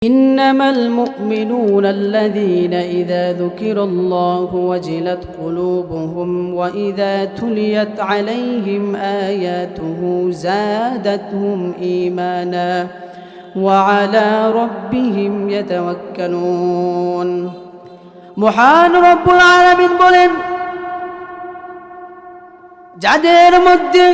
إنما المؤمنون الذين إذا ذكر الله وجلت قلوبهم وإذا تليت عليهم آياته زادتهم إيمانا وعلى ربهم يتوكلون মহান রব্বুল আলামিন বলেন, যাদের মধ্যে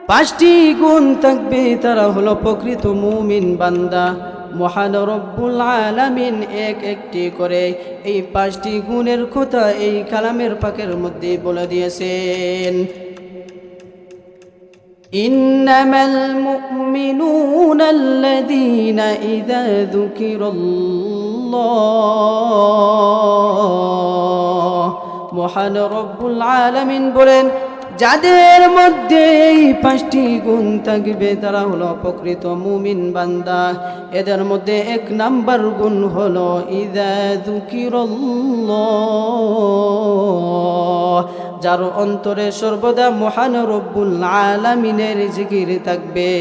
5টি গুণ থাকবে তারা হলো প্রকৃত মুমিন বান্দা। মহান রব্বুল আলামিন একটি করে এই 5টি গুণের কথা এই কালামের পাকের মধ্যে বলে দিয়েছেন। ইন্নামাল মুমিনুনা আল্লাযীনা ইযা যুকিরাল্লাহ, মহান রব্বুল আলামিন বলেন, যাদের মধ্যে এই 5টি গুণ থাকবে তারা হলো প্রকৃত মুমিন বান্দা। এদের মধ্যে 1 নাম্বার গুণ হলো ইযা যুকিরাল্লাহ, যার অন্তরে সর্বদা মহান রব্বুল আলামিনের জিকির থাকবে।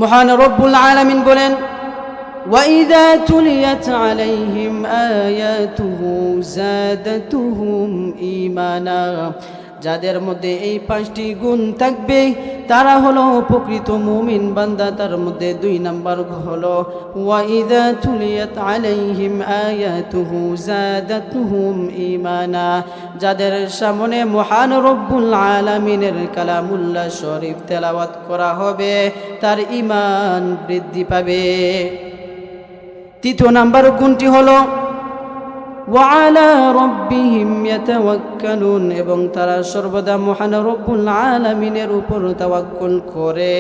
মহান রব্বুল আলামিন বলেন, وَإِذَا تُلِيَتْ عَلَيْهِمْ آيَاتُهُ زَادَتْهُمْ إِيمَانًا, যাদের মধ্যে এই 5টি গুণ থাকবে তারা হলো প্রকৃত মুমিন বান্দা। তার মধ্যে 2 নাম্বার হলো وَإِذَا تُلِيَتْ عَلَيْهِمْ آيَاتُهُ زَادَتْهُمْ إِيمَانًا, যাদের সামনে মহান রব্বুল আলামিনের কালামুল্লাহ শরীফ তেলাওয়াত করা হবে তার ঈমান বৃদ্ধি পাবে। 3 নাম্বার গুণটি হলো ওয়ালা রব্বিহিম ইয়াতাওয়াক্কালুন, এবং তারা সর্বদা মহান রব্বুল আলামিনের উপর তাওয়াক্কুল করে।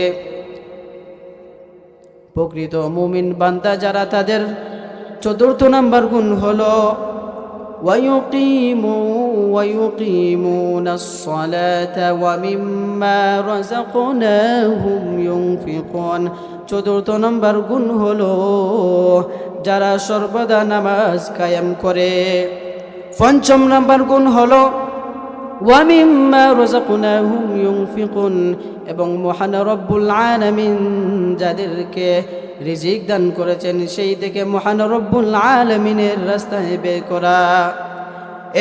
প্রকৃত মুমিন বান্দা যারা তাদের 4th নাম্বার গুণ হলো ওয়ায়ুকিমুনাস সালাতা ওয়া মিম্মা রাযাকনাহুম ইউনফিকুন। 4th নাম্বার গুণ হলো যারা সর্বদা নামাজ কায়েম করে। 5ম নাম্বার গুণ হলো ওয়া মিম্মা রাযাকনাহুম ইউনফিকুন, এবং মহান রব্বুল আলামিন যাদেরকে রিজিক দান করেছেন সেই থেকে মহান রব্বুল আলামিনের রাস্তায় বের করা।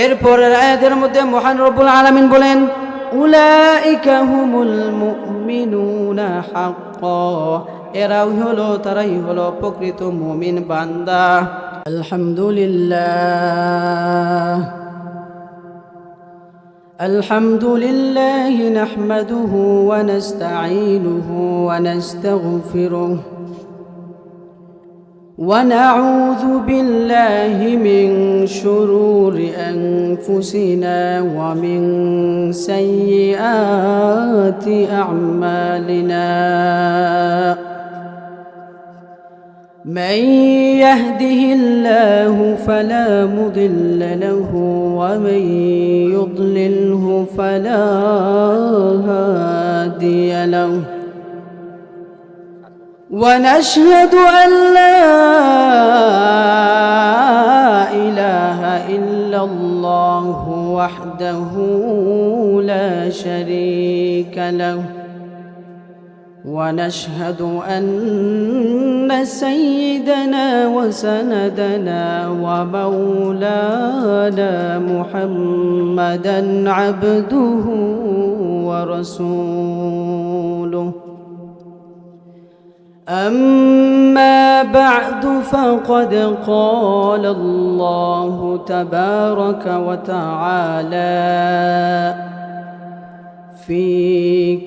এরপরের আয়াতের মধ্যে মহান রব্বুল আলামিন বলেন, উলাইকা হুমুল মুমিনুনা হাক্কান, তারাই হলো প্রকৃত মুমিন বান্দা। আলহামদুলিল্লাহ নাহমাদুহু ওয়া নাস্তাঈনুহু ওয়া নাস্তাগফিরুহু ওয়া নাউযু বিল্লাহি মিন শুরুরি আনফুসিনা ওয়া মিন সাইয়্যাতি আ'মালিনা। من يهده الله فلا مضل له ومن يضلله فلا هادي له، ونشهد أن لا إله إلا الله وحده لا شريك له، ونشهد أن سيدنا وسندنا ومولانا محمدا عبده ورسوله. أما بعد فقد قال الله تبارك وتعالى في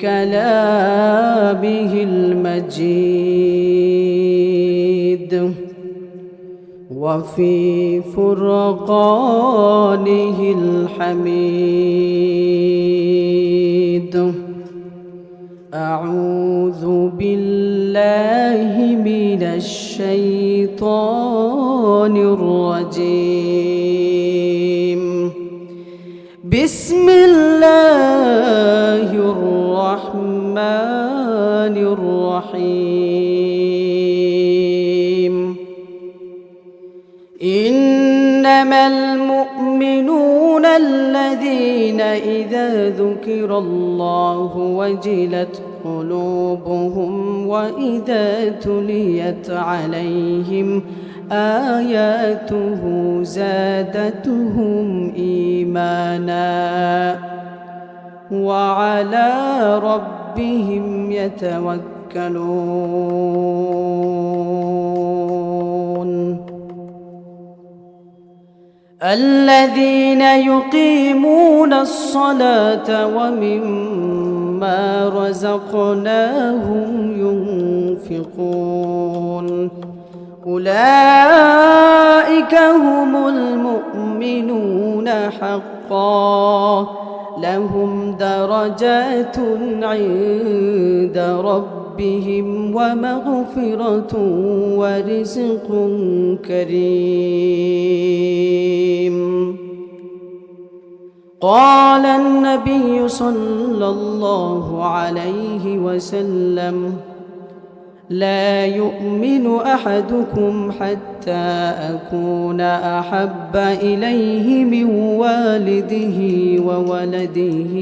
كلامه المجيد وفي فرقانه الحميد. أعوذ بالله من الشيطان الرجيم. بسم الله الرحمن الرحيم. إنما المؤمنون الذين إذا ذكر الله وجلت قلوبهم وإذا تليت عليهم آياته زادتهم إيمانا وعلى ربهم يتوكلون الذين يقيمون الصلاة ومما رزقناهم ينفقون أولئك هم المؤمنون حقا لهم درجات عند ربهم ومغفرة ورزق كريم قال النبي صلى الله عليه وسلم لا يؤمن أحدكم حتى أكون أحب إليه من والده وولده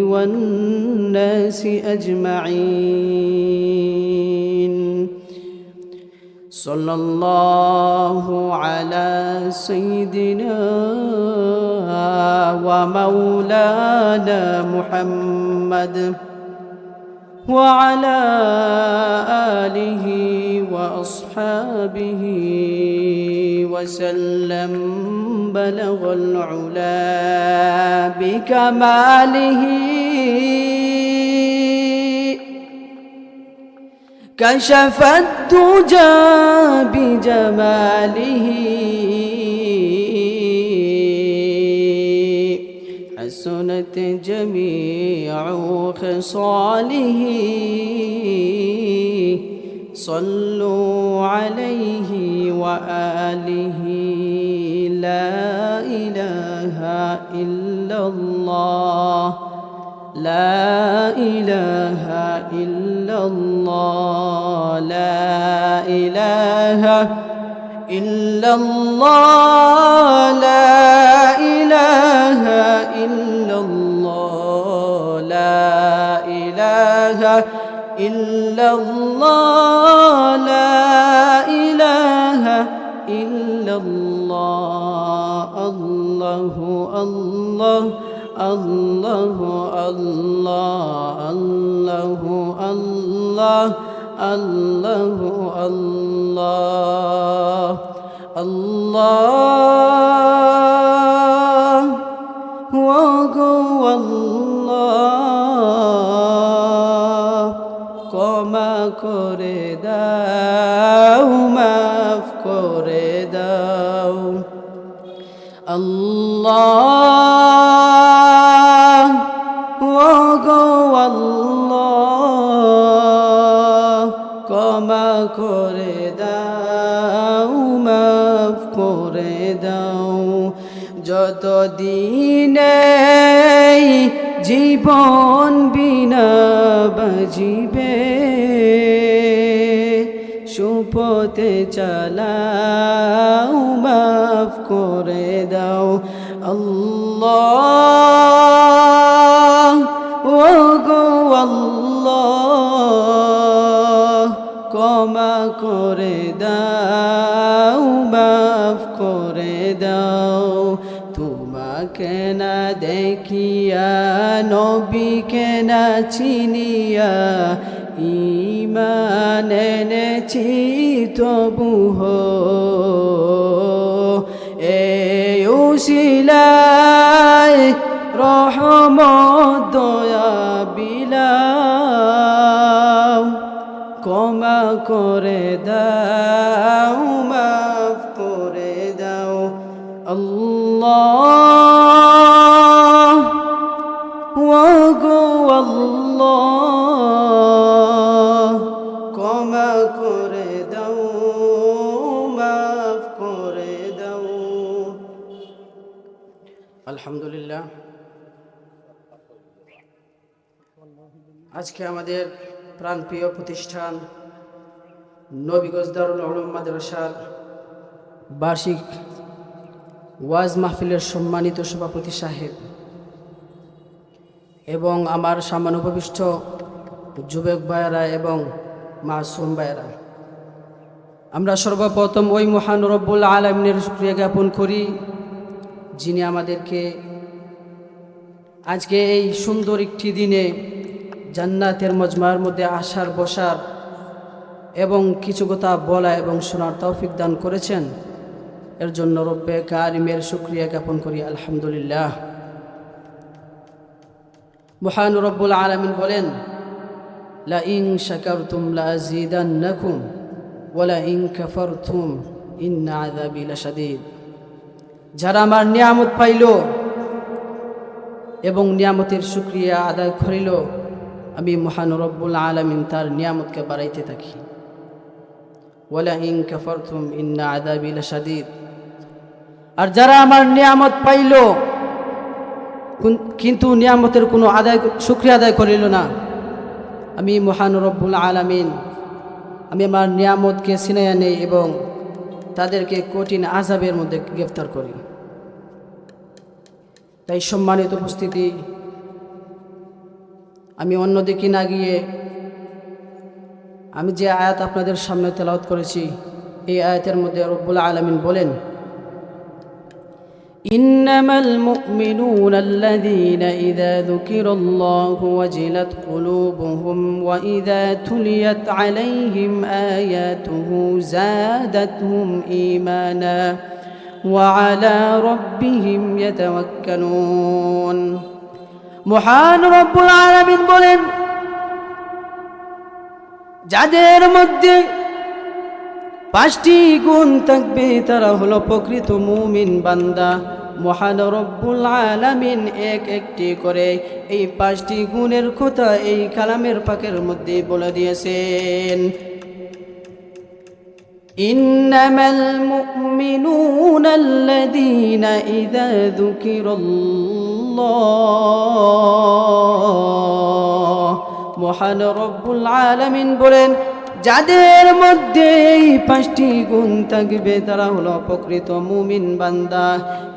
والناس أجمعين صلى الله على سيدنا ومولانا محمد وعلى آله وأصحابه وسلم بلغ العلا بكماله كشف الدجى بجماله حسنت جميع خصاله صلوا عليه وآله لا إله إلا الله لا إله إلا الله لا إله إلا الله لا إله إلا الله لا إله إلا الله لا إله إلا الله الله الله الله الله الله الله الله الله الله هو الله ক্ষমা করে দাও মাফ করে দাও আল্লাহ ওগো আল্লাহ ক্ষমা করে দাও মাফ করে দাও যতদিন জীবন বিনা বাজিবে সুপথে চালাও মাফ করে দাও আল্লাহ ওগো আল্লাহ ক্ষমা করে দাও মাফ করে দাও তোমাকে না দেখিয়া নবীকে না চিনিয়া ঈমান এনেছি তবু এই উসিলায় রহমত দয়া বিলাও ক্ষমা করে দাও মাফ করে দাও আল্লাহ ওগো আল্লাহ ক্ষমা করে দাও মাফ করে দাও আলহামদুলিল্লাহ আজকে আমাদের প্রাণপ্রিয় প্রতিষ্ঠান নবীগঞ্জ দারুল উলুম মাদ্রাসার বার্ষিক ওয়াজ মাহফিলের সম্মানিত সভাপতি সাহেব এবং আমার সামনে উপবিষ্ট যুবক ভাইয়েরা এবং মাসুম ভাইয়েরা, আমরা সর্বপ্রথম ওই মহান রব্বুল আলামিনের শুকরিয়া জ্ঞাপন করি যিনি আমাদেরকে আজকে এই সুন্দর একটি দিনে জান্নাতের মজমার মধ্যে আসার বসার এবং কিছু কথা বলা এবং শোনার তৌফিক দান করেছেন। এর জন্য রব্বে কারিমের শুকরিয়া জ্ঞাপন করি আলহামদুলিল্লাহ। মহান রব্বুল আলামিন বলেন, লা ইন শাকারতুম লা আযীদান্নাকুম ওয়া লা ইন কাফারতুম ইন্না আযাবি লাশাদীদ। যারা আমার নিয়ামত পাইল এবং নিয়ামতের শুকরিয়া আদায় করিল, আমি মহান রব্বুল আলামিন তার নিয়ামতকে বাড়াইতে থাকি। ওয়া লা ইন কাফারতুম ইন্না আযাবি লাশাদীদ। আর যারা আমার নিয়ামত পাইল কিন্তু নিয়ামতের কোনো শুকরিয়া আদায় করিল না, আমি মহান রব্বুল আলামিন আমি আমার নিয়ামতকে ছিনাইয়া নেই এবং তাদেরকে কঠিন আযাবের মধ্যে গ্রেফতার করি। তাই সম্মানিত উপস্থিতি, আমি অন্যদিকে না গিয়ে আমি যে আয়াত আপনাদের সামনে তেলাওয়াত করেছি, এই আয়াতের মধ্যে রব্বুল আলামিন বলেন, ইন্নামাল মুমিনুনা আল্লাযীনা ইযা যুকিরাল্লাহু ওয়াজিলাত কুলুবুহুম ওয়া ইযা তুলিয়াত আলাইহিম আয়াতুহু যাদাতহুম ঈমানা ওয়া আলা রাব্বিহিম ইয়াতাওয়াক্কালুন। মহান রব্বুল আলামিন বলেন, যাদের মধ্যে 5টি গুণ থাকবে তারা হলো প্রকৃত মুমিন বান্দা। মহান রব্বুল আলামিন একটি করে এই 5টি গুণের কথা এই কালামের পাকের মধ্যে বলে দিয়েছেন। ইন্নামাল মুমিনুনা আল্লাযীনা ইযা যুকিরাল্লাহ। মহান রব্বুল আলামিন বলেন, যাদের মধ্যে এই 5টি গুণ থাকবে তারা হলো প্রকৃত মুমিন বান্দা।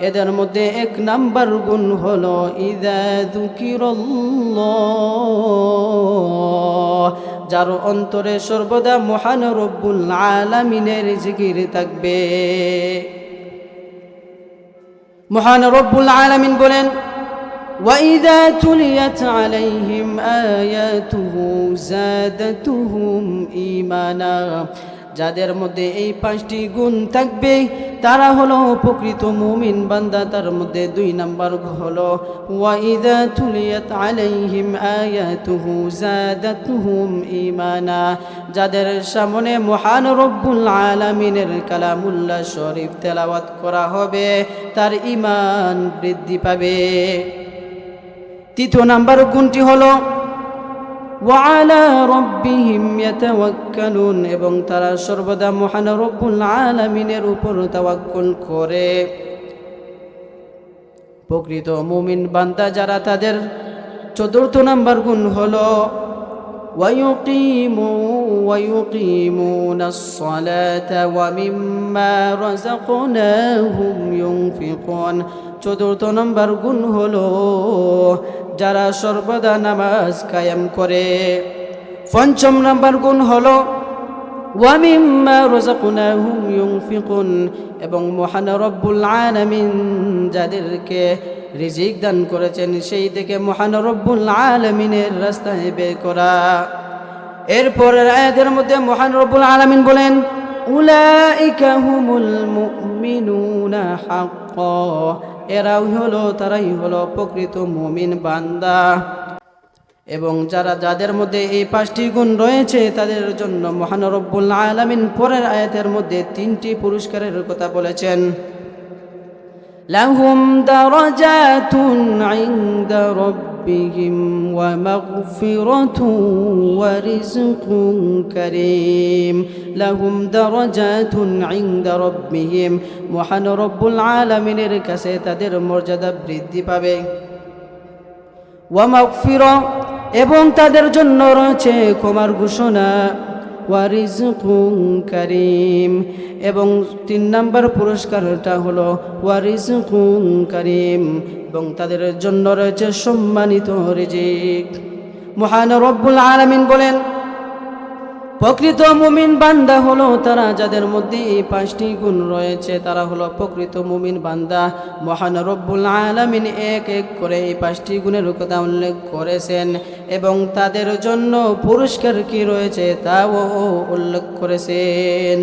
এদের মধ্যে 1 নাম্বার গুণ হলো ইযা যুকিরাল্লাহ, যার অন্তরে সর্বদা মহান রব্বুল আলামিনের জিকির থাকবে। মহান রব্বুল আলামিন বলেন, وَإِذَا تُلِيَتْ عَلَيْهِمْ آيَاتُهُ زَادَتْهُمْ إِيمَانًا। যাদের মধ্যে এই 5টি গুণ থাকবে তারা হলো প্রকৃত মুমিন বান্দা। তার মধ্যে 2 নাম্বার হলো وَإِذَا تُلِيَتْ عَلَيْهِمْ آيَاتُهُ زَادَتْهُمْ إِيمَانًا। যাদের সামনে মহান রব্বুল আলামিনের কালামুল্লাহ শরীফ তেলাওয়াত করা হবে তার ঈমান বৃদ্ধি পাবে। 3 নাম্বার গুণটি হলো ওয়ালা রব্বিহিম ইয়াতাওয়াক্কালুন, এবং তারা সর্বদা মহান রব্বুল আলামিনের উপর তাওয়াক্কুল করে। প্রকৃত মুমিন বান্দা যারা, তাদের 4th নাম্বার গুণ হলো ওয়ায়ুকিমুনাস সালাতা ওয়া মিম্মা রাযাকনাহুম ইউনফিকুন। 4th নাম্বার গুণ হলো যারা সর্বদা নামাজ কায়েম করে। 5ম নাম্বার গুণ হলো ওয়া মিম্মা রাযাকনাহুম ইউনফিকুন, এবং মহান রব্বুল আলামিন যাদেরকে রিজিক দান করেছেন সেই থেকে মহান রব্বুল আলামিনের রাস্তায় বের করা। এরপরের আয়াতের মধ্যে মহান রব্বুল আলামিন বলেন, উলাইকা হুমুল মুমিনুনা হাক্কা। তারাই হলো প্রকৃত মুমিন বান্দা। এবং যাদের মধ্যে এই 5টি গুণ রয়েছে তাদের জন্য মহান রব্বুল আলামিন পরের আয়াতের মধ্যে 3টি পুরস্কারের কথা বলেছেন। লাহুম দারাজাতুন ইনদা রাব্বিহিম ওয়া মাগফিরাতুন ওয়া রিজকুন কারীম। লাহুম দারাজাতুন ইনদা রাব্বিহিম, মহান রব্বুল আলামিনের কাছে তাদের মর্যাদা বৃদ্ধি পাবে। ওয়া মাগফিরা, এবং তাদের জন্য রয়েছে ক্ষমার ঘোষণা। ওয়া রিজকুন কারীম, এবং 3 নাম্বার পুরস্কারটা হলো ওয়া রিজকুন কারীম, এবং তাদের জন্য রয়েছে সম্মানিত রিজিক। মহান রব্বুল আলামিন বলেন, প্রকৃত মুমিন বান্দা হলো তারা যাদের মধ্যে এই 5টি গুণ রয়েছে, তারা হলো প্রকৃত মুমিন বান্দা। মহান রব্বুল আলামিন এক এক করে এই 5টি গুণের কথা উল্লেখ করেছেন এবং তাদের জন্য পুরস্কার কি রয়েছে তাও উল্লেখ করেছেন।